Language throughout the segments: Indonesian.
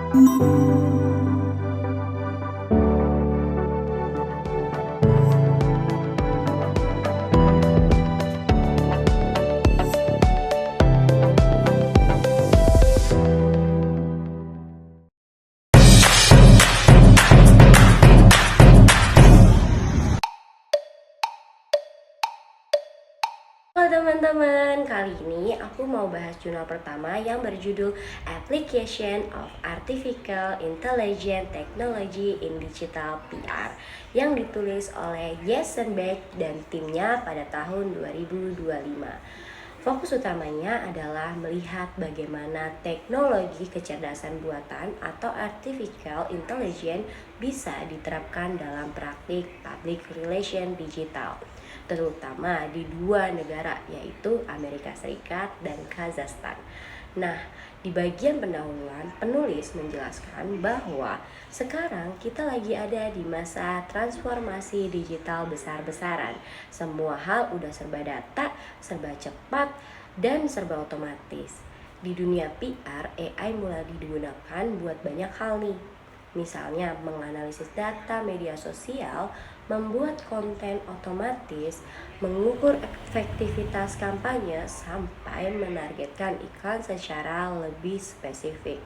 Halo teman-teman, kali ini aku mau bahas jurnal pertama yang berjudul Application of Artificial Intelligence Technology in Digital PR yang ditulis oleh Jason Beck dan timnya pada tahun 2025. Fokus utamanya adalah melihat bagaimana teknologi kecerdasan buatan atau artificial intelligence bisa diterapkan dalam praktik public relation digital, terutama di dua negara yaitu Amerika Serikat dan Kazakhstan. Nah, di bagian pendahuluan, penulis menjelaskan bahwa sekarang kita lagi ada di masa transformasi digital besar-besaran. Semua hal udah serba data, serba cepat, dan serba otomatis. Di dunia PR, AI mulai digunakan buat banyak hal nih. Misalnya menganalisis data media sosial, membuat konten otomatis, mengukur efektivitas kampanye, sampai menargetkan iklan secara lebih spesifik.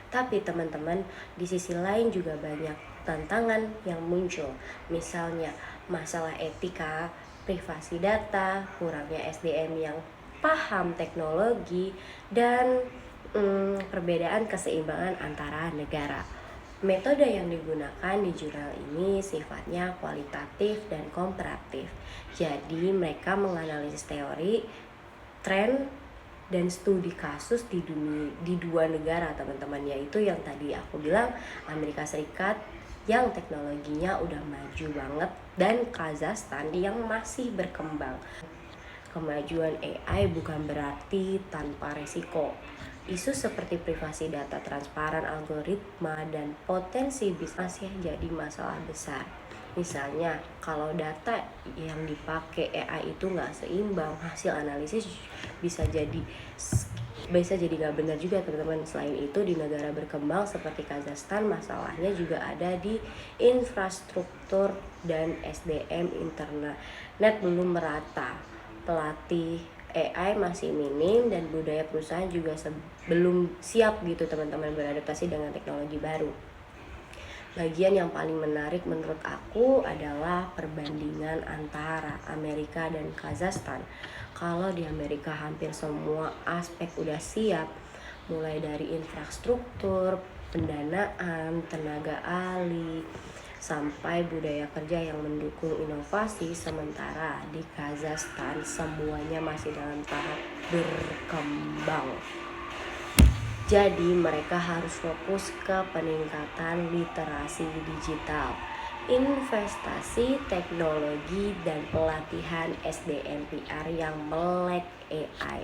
Tapi teman-teman, di sisi lain juga banyak tantangan yang muncul. Misalnya masalah etika, privasi data, kurangnya SDM yang paham teknologi, dan perbedaan keseimbangan antara negara. Metode yang digunakan di jurnal ini sifatnya kualitatif dan komparatif. Jadi mereka menganalisis teori, tren, dan studi kasus di dua negara teman-teman, yaitu yang tadi aku bilang Amerika Serikat yang teknologinya udah maju banget dan Kazakhstan yang masih berkembang. Kemajuan AI bukan berarti tanpa resiko. Isu seperti privasi data, transparan algoritma, dan potensi bisnis masih jadi masalah besar. Misalnya, kalau data yang dipakai AI itu nggak seimbang, hasil analisis bisa jadi nggak benar juga teman-teman. Selain itu, di negara berkembang seperti Kazakhstan, masalahnya juga ada di infrastruktur dan SDM internet belum merata. Pelatih AI masih minim dan budaya perusahaan juga belum siap gitu teman-teman beradaptasi dengan teknologi baru. Bagian yang paling menarik menurut aku adalah perbandingan antara Amerika dan Kazakhstan. Kalau di Amerika hampir semua aspek udah siap, mulai dari infrastruktur, pendanaan, tenaga ahli, sampai budaya kerja yang mendukung inovasi. Sementara di Kazakhstan semuanya masih dalam tahap berkembang. Jadi mereka harus fokus ke peningkatan literasi digital, investasi teknologi, dan pelatihan SDM PR yang melek AI.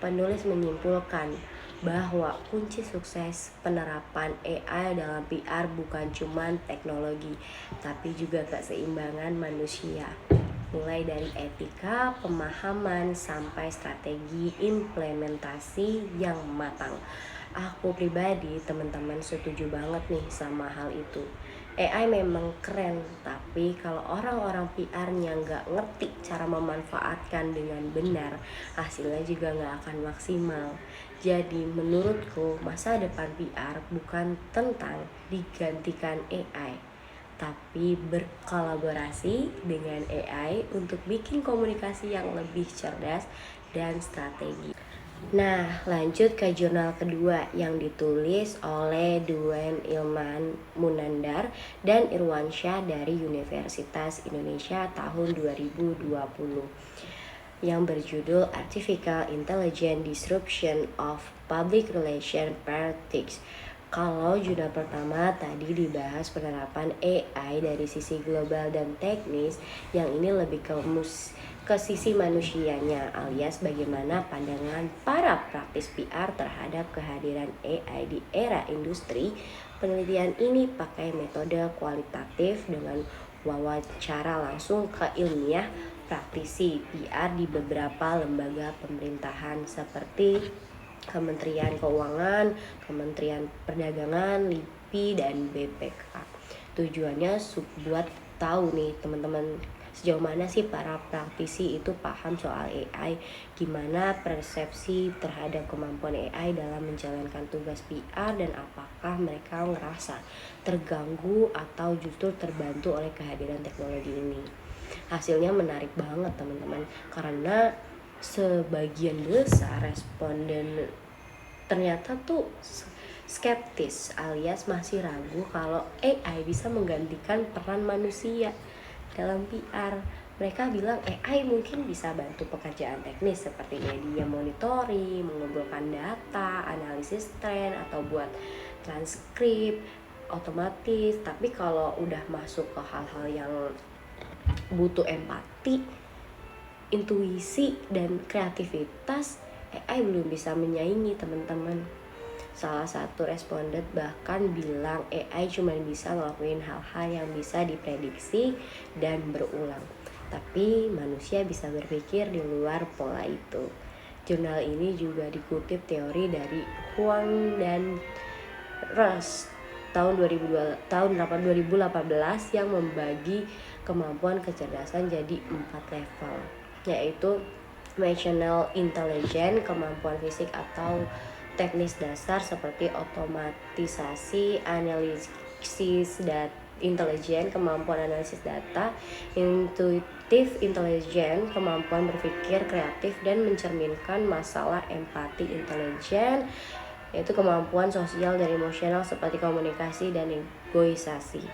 Penulis menyimpulkan bahwa kunci sukses penerapan AI dalam PR bukan cuma teknologi, tapi juga keseimbangan manusia. Mulai dari etika, pemahaman, sampai strategi implementasi yang matang. Aku pribadi, teman-teman, setuju banget nih sama hal itu. AI memang keren, tapi kalau orang-orang PR-nya nggak ngerti cara memanfaatkan dengan benar, hasilnya juga nggak akan maksimal. Jadi menurutku masa depan PR bukan tentang digantikan AI, tapi berkolaborasi dengan AI untuk bikin komunikasi yang lebih cerdas dan strategi. Nah, lanjut ke jurnal kedua yang ditulis oleh Duen Ilman Munandar dan Irwansyah dari Universitas Indonesia tahun 2020 yang berjudul Artificial Intelligence Disruption of Public Relation Practice. Kalau jurnal pertama tadi dibahas penerapan AI dari sisi global dan teknis, yang ini lebih ke sisi manusianya, alias bagaimana pandangan para praktis PR terhadap kehadiran AI di era industri. Penelitian ini pakai metode kualitatif dengan wawancara langsung ke ilmiah praktisi PR di beberapa lembaga pemerintahan seperti Kementerian Keuangan, Kementerian Perdagangan, LIPI, dan BPK. Tujuannya buat tahu nih teman-teman sejauh mana sih para praktisi itu paham soal AI, gimana persepsi terhadap kemampuan AI dalam menjalankan tugas PR, dan apakah mereka ngerasa terganggu atau justru terbantu oleh kehadiran teknologi ini. Hasilnya menarik banget teman-teman, karena sebagian besar responden ternyata tuh skeptis alias masih ragu kalau AI bisa menggantikan peran manusia dalam PR. Mereka bilang AI mungkin bisa bantu pekerjaan teknis seperti media monitoring, mengumpulkan data, analisis tren, atau buat transkrip otomatis. Tapi kalau udah masuk ke hal-hal yang butuh empati, intuisi, dan kreativitas, AI belum bisa menyaingi teman-teman. Salah satu responden bahkan bilang AI cuma bisa ngelakuin hal-hal yang bisa diprediksi dan berulang, tapi manusia bisa berpikir di luar pola itu. Jurnal ini juga dikutip teori dari Huang dan Rush tahun 2018 yang membagi kemampuan kecerdasan jadi 4 level, yaitu emotional intelligence, kemampuan fisik atau teknis dasar seperti otomatisasi, analisis intelijen, kemampuan analisis data, intuitive intelligence, kemampuan berpikir kreatif dan mencerminkan masalah, empati intelijen, yaitu kemampuan sosial dan emosional seperti komunikasi dan negosiasi.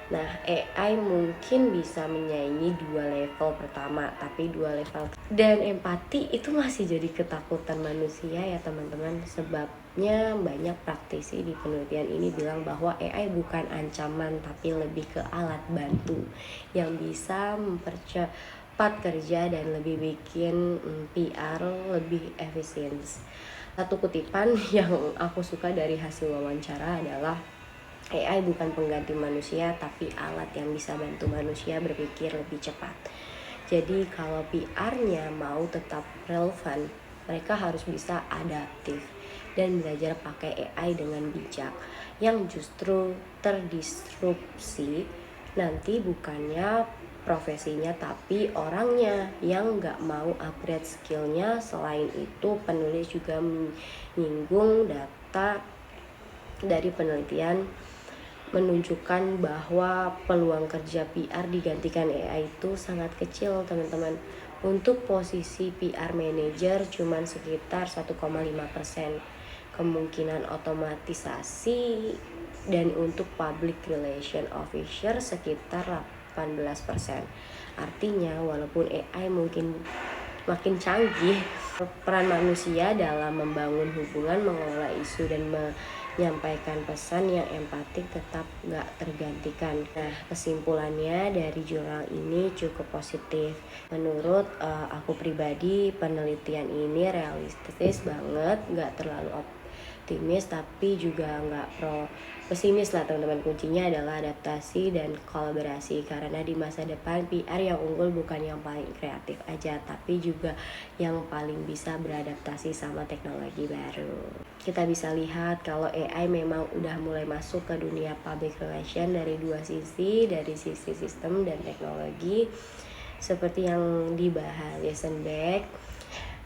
Nah, AI mungkin bisa menyaingi 2 level pertama, tapi 2 level dan empati itu masih jadi ketakutan manusia ya teman-teman. Sebabnya banyak praktisi di penelitian ini bilang bahwa AI bukan ancaman tapi lebih ke alat bantu yang bisa mempercepat kerja dan lebih bikin PR lebih efisien. Satu kutipan yang aku suka dari hasil wawancara adalah AI bukan pengganti manusia, tapi alat yang bisa bantu manusia berpikir lebih cepat. Jadi kalau PR-nya mau tetap relevan, mereka harus bisa adaptif dan belajar pakai AI dengan bijak. Yang justru terdisrupsi nanti bukannya profesinya, tapi orangnya yang nggak mau upgrade skillnya. Selain itu, penulis juga menyinggung data dari penelitian menunjukkan bahwa peluang kerja PR digantikan AI itu sangat kecil teman-teman. Untuk posisi PR manager cuman sekitar 1,5%, kemungkinan otomatisasi, dan untuk public relation officer sekitar 18%. Artinya walaupun AI mungkin makin canggih, peran manusia dalam membangun hubungan, mengelola isu, dan menyampaikan pesan yang empatik tetap gak tergantikan. Nah, kesimpulannya dari jurnal ini cukup positif. Menurut aku pribadi, penelitian ini realistis banget, gak terlalu optimis tapi juga nggak pesimis lah teman-teman. Kuncinya adalah adaptasi dan kolaborasi, karena di masa depan PR yang unggul bukan yang paling kreatif aja, tapi juga yang paling bisa beradaptasi sama teknologi baru. Kita bisa lihat kalau AI memang udah mulai masuk ke dunia public relation dari dua sisi, dari sisi sistem dan teknologi seperti yang dibahas Eisenberg,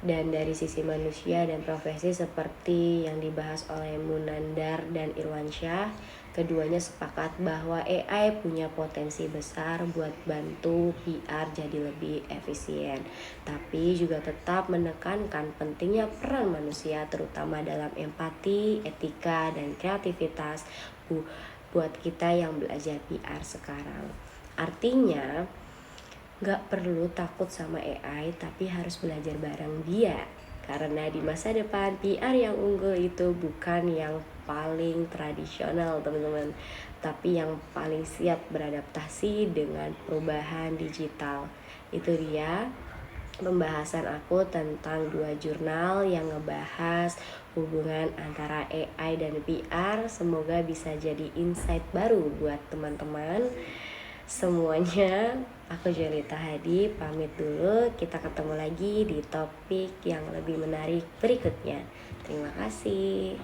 dan dari sisi manusia dan profesi seperti yang dibahas oleh Munandar dan Irwansyah. Keduanya sepakat bahwa AI punya potensi besar buat bantu PR jadi lebih efisien, tapi juga tetap menekankan pentingnya peran manusia terutama dalam empati, etika, dan kreativitas buat kita yang belajar PR sekarang. Artinya gak perlu takut sama AI, tapi harus belajar bareng dia. Karena di masa depan PR yang unggul itu bukan yang paling tradisional teman-teman, tapi yang paling siap beradaptasi dengan perubahan digital. Itu dia pembahasan aku tentang 2 jurnal yang ngebahas hubungan antara AI dan PR. Semoga bisa jadi insight baru buat teman-teman. semuanya. Aku Jolita Hadi, pamit dulu. Kita ketemu lagi di topik yang lebih menarik berikutnya. Terima kasih.